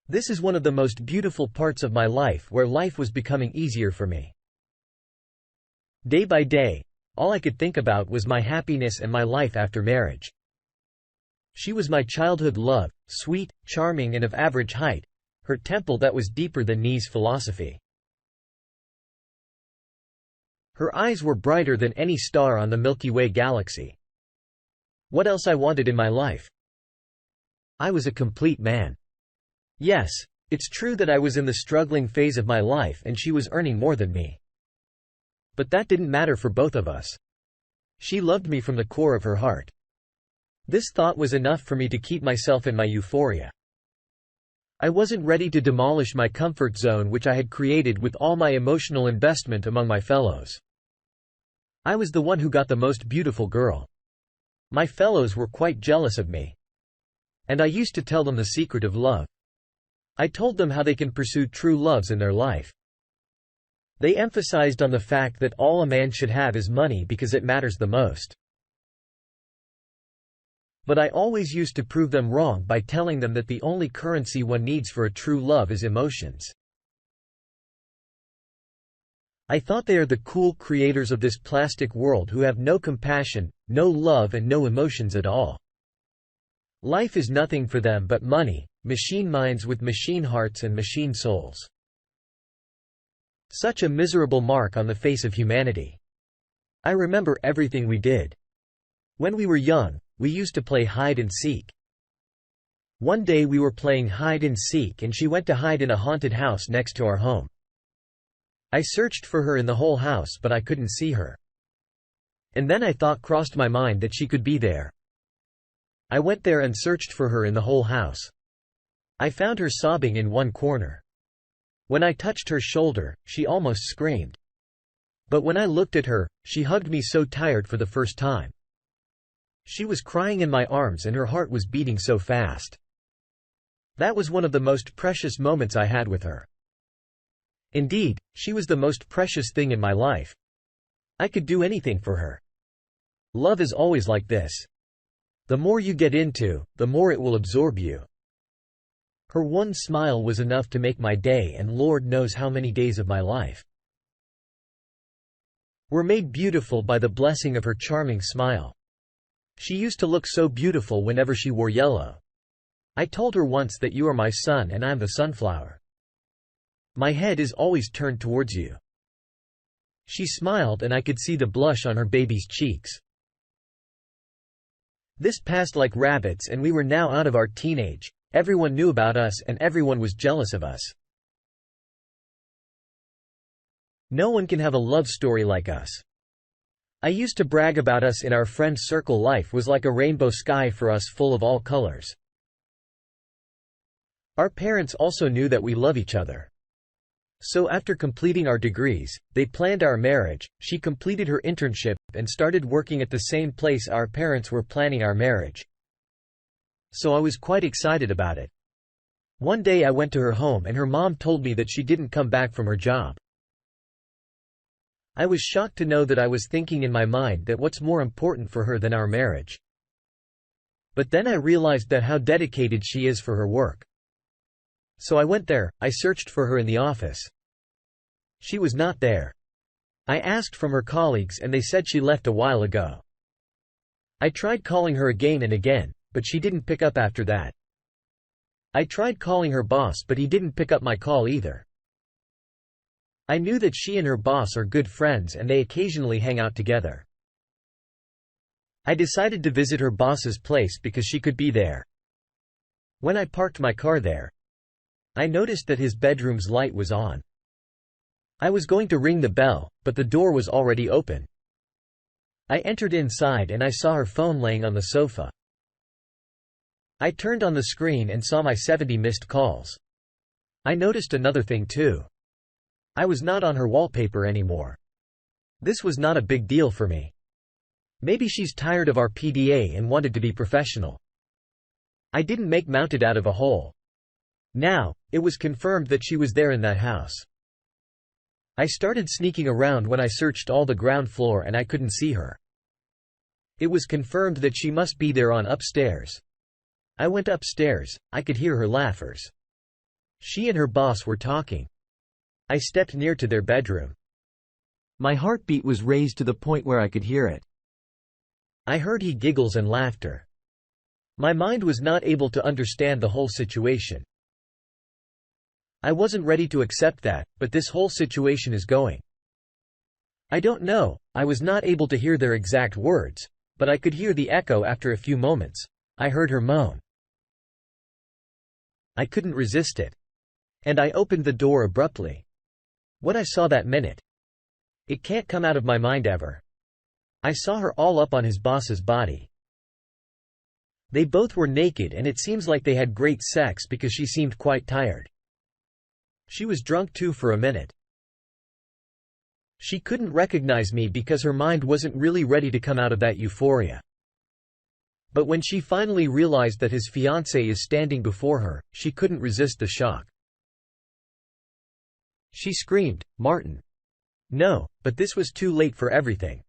This is one of the most beautiful parts of my life, where life was becoming easier for me. Day by day, all I could think about was my happiness and my life after marriage. She was my childhood love, sweet, charming and of average height, her temple that was deeper than Nietzsche's philosophy. Her eyes were brighter than any star on the Milky Way galaxy. What else I wanted in my life? I was a complete man. Yes, it's true that I was in the struggling phase of my life and she was earning more than me. But that didn't matter for both of us. She loved me from the core of her heart. This thought was enough for me to keep myself in my euphoria. I wasn't ready to demolish my comfort zone which I had created with all my emotional investment among my fellows. I was the one who got the most beautiful girl. My fellows were quite jealous of me. And I used to tell them the secret of love. I told them how they can pursue true loves in their life. They emphasized on the fact that all a man should have is money because it matters the most. But I always used to prove them wrong by telling them that the only currency one needs for a true love is emotions. I thought they are the cool creators of this plastic world who have no compassion, no love and no emotions at all. Life is nothing for them but money, machine minds with machine hearts and machine souls. Such a miserable mark on the face of humanity. I remember everything we did. When we were young, we used to play hide and seek. One day we were playing hide and seek and she went to hide in a haunted house next to our home. I searched for her in the whole house but I couldn't see her. And then I thought crossed my mind that she could be there. I went there and searched for her in the whole house. I found her sobbing in one corner. When I touched her shoulder, she almost screamed. But when I looked at her, she hugged me so tired for the first time. She was crying in my arms and her heart was beating so fast. That was one of the most precious moments I had with her. Indeed, she was the most precious thing in my life. I could do anything for her. Love is always like this. The more you get into, the more it will absorb you. Her one smile was enough to make my day and Lord knows how many days of my life were made beautiful by the blessing of her charming smile. She used to look so beautiful whenever she wore yellow. I told her once that you are my sun and I'm the sunflower. My head is always turned towards you. She smiled and I could see the blush on her baby's cheeks. This passed like rabbits and we were now out of our teenage. Everyone knew about us and everyone was jealous of us. No one can have a love story like us. I used to brag about us in our friend circle. Life was like a rainbow sky for us, full of all colors. Our parents also knew that we love each other. So after completing our degrees, they planned our marriage. She completed her internship and started working at the same place our parents were planning our marriage. So I was quite excited about it. One day I went to her home and her mom told me that she didn't come back from her job. I was shocked to know that I was thinking in my mind that what's more important for her than our marriage. But then I realized that how dedicated she is for her work. So I went there. I searched for her in the office. She was not there. I asked from her colleagues and they said she left a while ago. I tried calling her again and again, but she didn't pick up after that. I tried calling her boss but he didn't pick up my call either. I knew that she and her boss are good friends and they occasionally hang out together. I decided to visit her boss's place because she could be there. When I parked my car there, I noticed that his bedroom's light was on. I was going to ring the bell, but the door was already open. I entered inside and I saw her phone laying on the sofa. I turned on the screen and saw my 70 missed calls. I noticed another thing too. I was not on her wallpaper anymore. This was not a big deal for me. Maybe she's tired of our PDA and wanted to be professional. I didn't make mounted out of a hole. Now, it was confirmed that she was there in that house. I started sneaking around when I searched all the ground floor and I couldn't see her. It was confirmed that she must be there on upstairs. I went upstairs. I could hear her laughers. She and her boss were talking. I stepped near to their bedroom. My heartbeat was raised to the point where I could hear it. I heard he giggles and laughter. My mind was not able to understand the whole situation. I wasn't ready to accept that, but this whole situation is going. I don't know, I was not able to hear their exact words, but I could hear the echo after a few moments. I heard her moan. I couldn't resist it. And I opened the door abruptly. What I saw that minute. It can't come out of my mind ever. I saw her all up on his boss's body. They both were naked and it seems like they had great sex because she seemed quite tired. She was drunk too for a minute. She couldn't recognize me because her mind wasn't really ready to come out of that euphoria. But when she finally realized that his fiancée is standing before her, she couldn't resist the shock. She screamed, "Martin!" No, but this was too late for everything.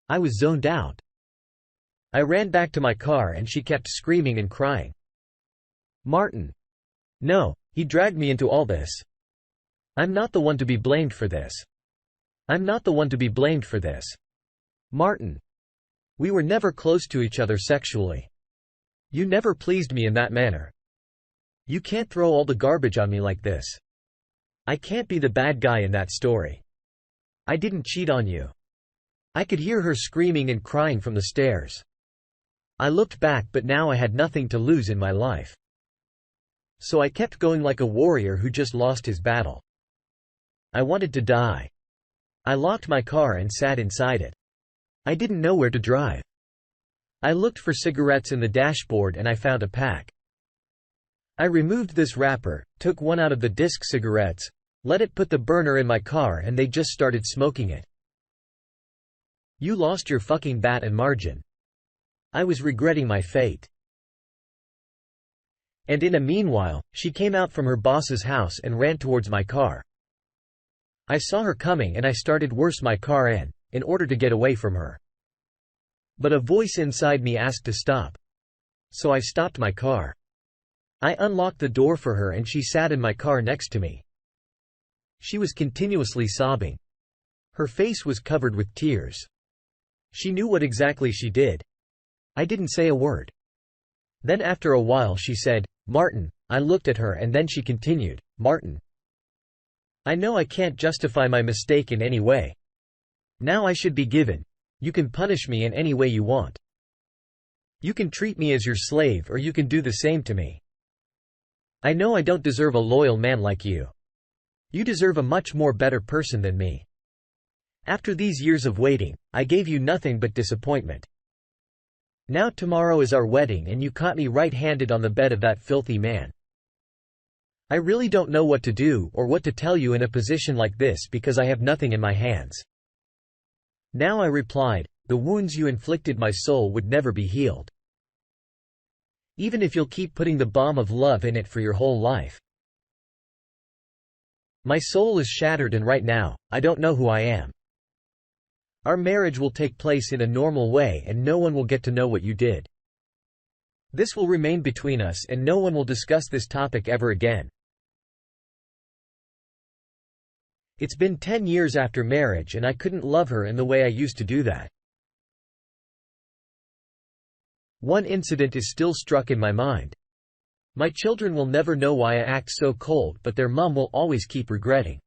I was zoned out. I ran back to my car and she kept screaming and crying. "Martin! No, he dragged me into all this. I'm not the one to be blamed for this. I'm not the one to be blamed for this. Martin! We were never close to each other sexually. You never pleased me in that manner. You can't throw all the garbage on me like this. I can't be the bad guy in that story. I didn't cheat on you." I could hear her screaming and crying from the stairs. I looked back, but now I had nothing to lose in my life. So I kept going like a warrior who just lost his battle. I wanted to die. I locked my car and sat inside it. I didn't know where to drive. I looked for cigarettes in the dashboard and I found a pack. I removed this wrapper, took one out of the disc cigarettes, let it put the burner in my car and they just started smoking it. You lost your fucking bat and margin. I was regretting my fate. And in a meanwhile, she came out from her boss's house and ran towards my car. I saw her coming and I started worse my car in order to get away from her. But a voice inside me asked to stop. So I stopped my car. I unlocked the door for her and she sat in my car next to me. She was continuously sobbing. Her face was covered with tears. She knew what exactly she did. I didn't say a word. Then after a while she said, "Martin." I looked at her and then she continued, "Martin. I know I can't justify my mistake in any way. Now I should be given. You can punish me in any way you want. You can treat me as your slave or you can do the same to me. I know I don't deserve a loyal man like you. You deserve a much more better person than me. After these years of waiting, I gave you nothing but disappointment. Now tomorrow is our wedding and you caught me right-handed on the bed of that filthy man. I really don't know what to do or what to tell you in a position like this because I have nothing in my hands." Now I replied, "The wounds you inflicted my soul would never be healed. Even if you'll keep putting the balm of love in it for your whole life. My soul is shattered and right now, I don't know who I am. Our marriage will take place in a normal way and no one will get to know what you did. This will remain between us and no one will discuss this topic ever again. It's been 10 years after marriage and I couldn't love her in the way I used to do that. One incident is still struck in my mind. My children will never know why I act so cold, but their mom will always keep regretting.